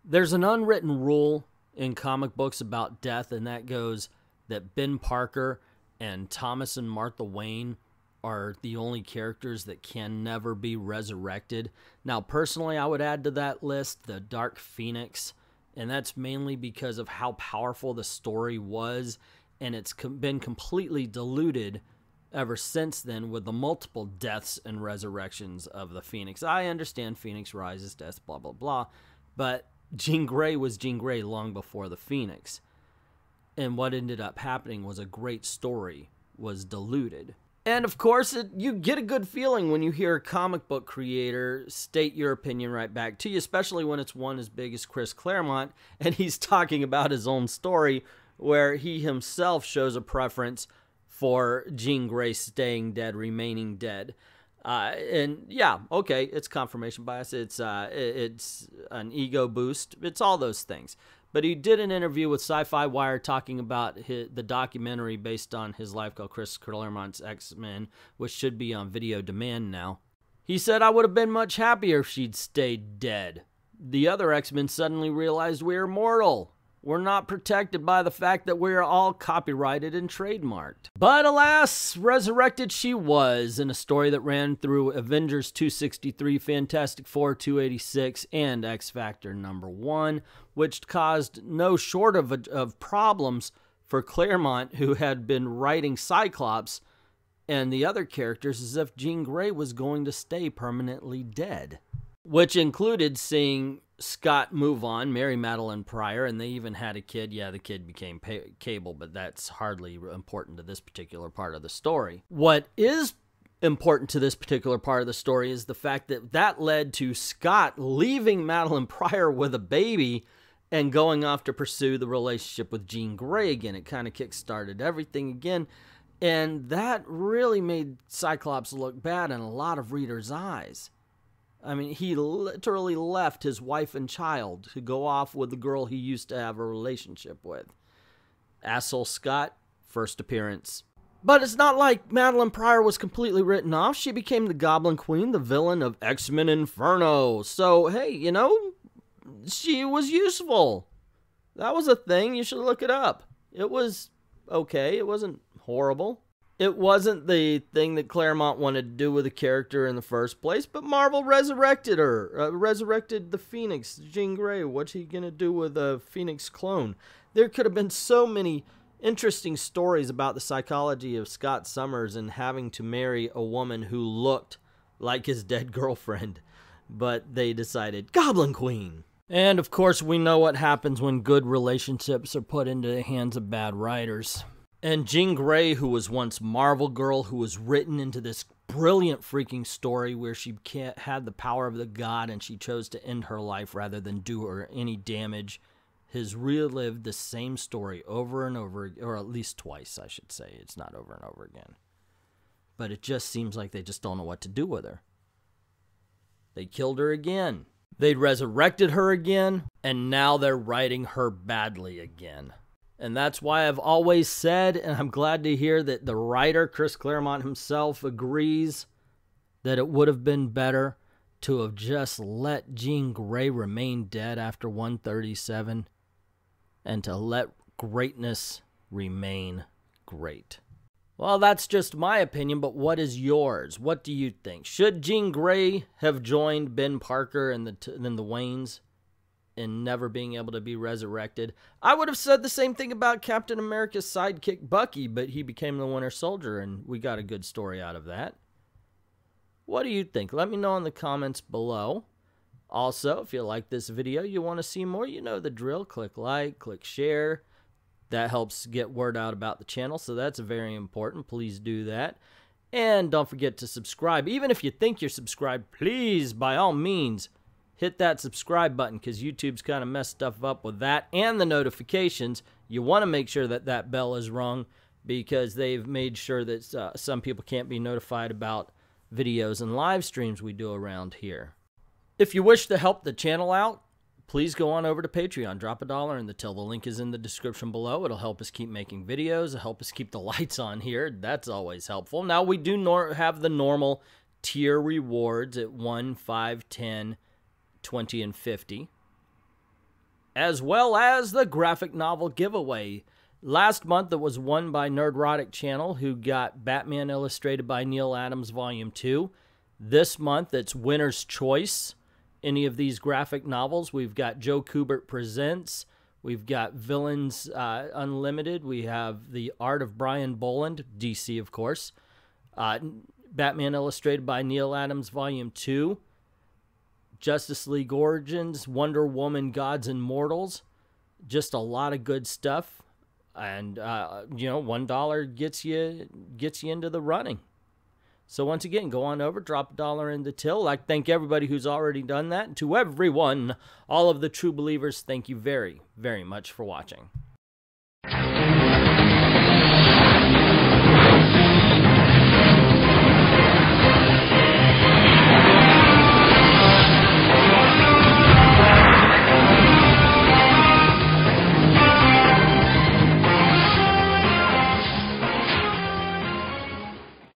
There's an unwritten rule in comic books about death, and that goes that Ben Parker and Thomas and Martha Wayne are the only characters that can never be resurrected. Now, personally, I would add to that list the Dark Phoenix, and that's mainly because of how powerful the story was, and it's been completely diluted ever since then with the multiple deaths and resurrections of the Phoenix. I understand Phoenix rises, death, blah, blah, blah, but Jean Grey was Jean Grey long before the Phoenix. And what ended up happening was a great story was diluted. And of course, you get a good feeling when you hear a comic book creator state your opinion right back to you, especially when it's one as big as Chris Claremont, and he's talking about his own story where he himself shows a preference for Jean Grey staying dead, remaining dead. And yeah, okay, it's confirmation bias, it's an ego boost, it's all those things. But he did an interview with Sci-Fi Wire talking about the documentary based on his life called Chris Claremont's X-Men, which should be on video demand now. He said, "I would have been much happier if she'd stayed dead. The other X-Men suddenly realized we are mortal. We're not protected by the fact that we are all copyrighted and trademarked." But alas, resurrected she was in a story that ran through Avengers 263, Fantastic Four 286, and X-Factor #1, which caused no short of problems for Claremont, who had been writing Cyclops and the other characters as if Jean Grey was going to stay permanently dead, which included seeing Scott move on, marry Madeline Pryor, and they even had a kid. Yeah, the kid became Cable, but that's hardly important to this particular part of the story. What is important to this particular part of the story is the fact that that led to Scott leaving Madeline Pryor with a baby and going off to pursue the relationship with Jean Grey again. It kind of kick-started everything again, and that really made Cyclops look bad in a lot of readers' eyes. I mean, he literally left his wife and child to go off with the girl he used to have a relationship with. Asshole Scott, first appearance. But it's not like Madeline Pryor was completely written off. She became the Goblin Queen, the villain of X-Men Inferno. So, hey, you know, she was useful. That was a thing. You should look it up. It was okay. It wasn't horrible. It wasn't the thing that Claremont wanted to do with the character in the first place, but Marvel resurrected her. Resurrected the Phoenix, Jean Grey. What's he going to do with a Phoenix clone? There could have been so many interesting stories about the psychology of Scott Summers and having to marry a woman who looked like his dead girlfriend. But they decided, Goblin Queen. And of course, we know what happens when good relationships are put into the hands of bad writers. And Jean Grey, who was once Marvel Girl, who was written into this brilliant freaking story where she had the power of the god and she chose to end her life rather than do her any damage, has relived the same story over and over, or at least twice, I should say. It's not over and over again. But it just seems like they just don't know what to do with her. They killed her again. They resurrected her again, and now they're writing her badly again. And that's why I've always said, and I'm glad to hear that the writer, Chris Claremont himself, agrees that it would have been better to have just let Jean Grey remain dead after 137 and to let greatness remain great. Well, that's just my opinion, but what is yours? What do you think? Should Jean Grey have joined Ben Parker and the Waynes in never being able to be resurrected? I would have said the same thing about Captain America's sidekick Bucky, but he became the Winter Soldier, and we got a good story out of that. What do you think? Let me know in the comments below. Also, if you like this video, you want to see more, you know the drill. Click like, click share. That helps get word out about the channel, so that's very important. Please do that. And don't forget to subscribe. Even if you think you're subscribed, please, by all means, hit that subscribe button, because YouTube's kind of messed stuff up with that and the notifications. You want to make sure that that bell is rung, because they've made sure that some people can't be notified about videos and live streams we do around here. If you wish to help the channel out, please go on over to Patreon. Drop $1 in the till. The link is in the description below. It'll help us keep making videos. It'll help us keep the lights on here. That's always helpful. Now, we do have the normal tier rewards at 1, 5, 10, 20, and 50. as well as the graphic novel giveaway. Last month it was won by NERDROTIC channel, who got Batman Illustrated by Neil Adams Volume 2. This month it's winner's choice. Any of these graphic novels. We've got Joe Kubert Presents. We've got Villains Unlimited. We have The Art of Brian Boland, DC of course. Batman Illustrated by Neil Adams Volume 2. Justice League Origins, Wonder Woman, Gods and Mortals. Just a lot of good stuff. And, you know, $1 gets you into the running. So once again, go on over, drop $1 in the till. I'd like to thank everybody who's already done that. And to everyone, all of the true believers, thank you very, very much for watching.